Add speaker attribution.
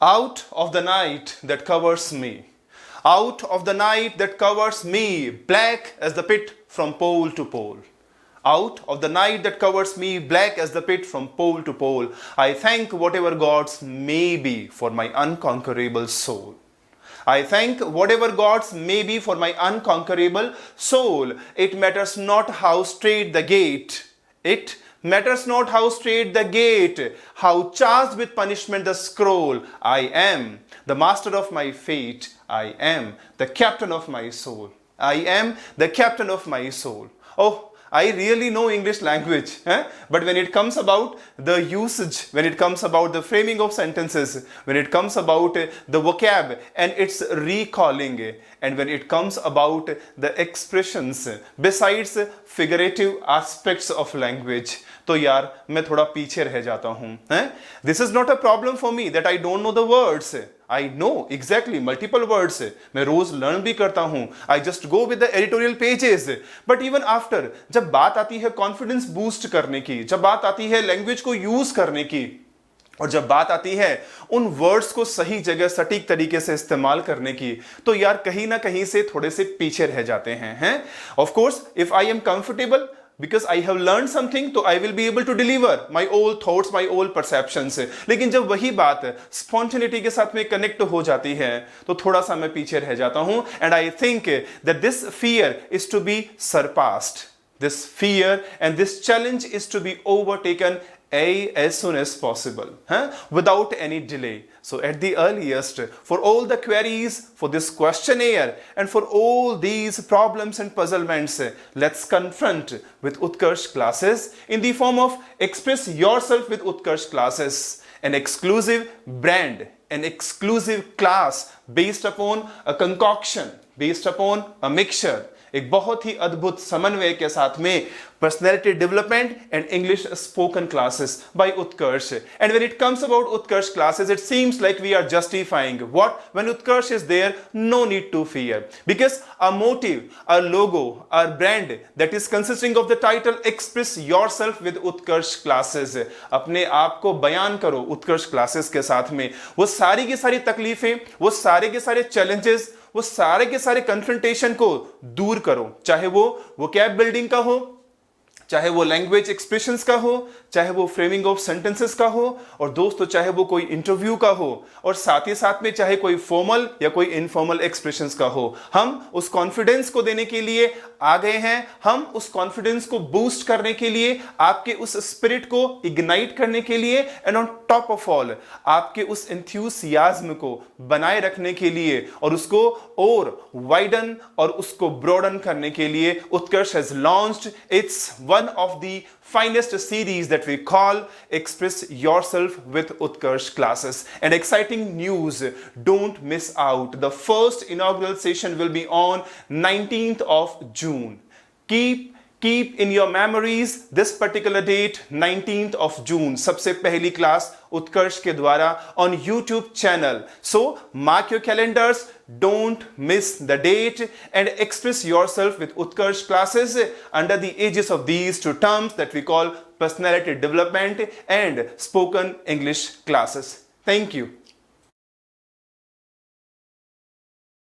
Speaker 1: Out of the night that covers me, out of the night that covers me, black as the pit from pole to pole. Out of the night that covers me, black as the pit from pole to pole, I thank whatever gods may be for my unconquerable soul. I thank whatever gods may be for my unconquerable soul. It matters not how straight the gate. It matters not how straight the gate, how charged with punishment the scroll. I am the master of my fate. I am the captain of my soul. I am the captain of my soul. Oh, I really know English language, but when it comes about the usage, when it comes about the framing of sentences, when it comes about the vocab and its recalling, and when it comes about the expressions besides figurative aspects of language, तो यार मैं थोड़ा पीछे रह जाता हूँ. This is not a problem for me that I don't know the words. I know exactly multiple words. मैं रोज learn भी करता हूँ. I just go with the editorial pages. But even after, जब बात आती है कॉन्फिडेंस बूस्ट करने की, जब बात आती है लैंग्वेज को यूज करने की, और जब बात आती है उन वर्ड्स को सही जगह सटीक तरीके से इस्तेमाल करने की, तो यार कहीं ना कहीं से थोड़े से पीछे रह जाते हैं. Of course, if I am comfortable because I have learned something, तो I will be able to deliver my old thoughts, my old perceptions. लेकिन जब वही बात spontaneity के साथ में कनेक्ट हो जाती है, तो थोड़ा सा मैं पीछे रह जाता हूं. And I think that this fear is to be surpassed. This fear and this challenge is to be overtaken as soon as possible, without any delay. So at the earliest, for all the queries, for this questionnaire, and for all these problems and puzzlements, let's confront with Utkarsh classes in the form of Express Yourself with Utkarsh classes, an exclusive brand, an exclusive class based upon a concoction, based upon a mixture, एक बहुत ही अद्भुत समन्वय के साथ में personality development and English spoken classes by Utkarsh. And when it comes about Utkarsh classes, it seems like we are justifying what? When Utkarsh is there, no need to fear. Because our motive, our logo, our brand that is consisting of the title Express Yourself with Utkarsh classes. अपने आप को बयान करो Utkarsh classes के साथ में. वो सारी की सारी तकलीफें, वो सारे के सारे challenges, वो सारे के सारे कन्फ्रंटेशन को दूर करो. चाहे वो वोकैब बिल्डिंग का हो, चाहे वो लैंग्वेज एक्सप्रेशंस का हो, चाहे वो फ्रेमिंग ऑफ सेंटेंसेस का हो, और दोस्तों चाहे वो कोई इंटरव्यू का हो, और साथ ही साथ में चाहे कोई फॉर्मल या कोई इनफॉर्मल एक्सप्रेशंस का हो. हम उस कॉन्फिडेंस को देने के लिए आ गए हैं. हम उस कॉन्फिडेंस को बूस्ट करने के लिए, आपके उस स्पिरिट को इग्नाइट करने के लिए, and on top of all आपके उस एंथुसियाज्म को बनाए रखने के लिए, और उसको और वाइडन और उसको ब्रॉडन करने के लिए Utkarsh has launched its one of the finest series that we call Express Yourself with Utkarsh classes. And exciting news, don't miss out. The first inaugural session will be on 19th of June. Keep in your memories this particular date, 19th of June. सबसे पहली class उत्कर्ष के द्वारा on YouTube channel. So mark your calendars. Don't miss the date and express yourself with Utkarsh classes under the aegis of these two terms that we call personality development and spoken English classes. Thank you.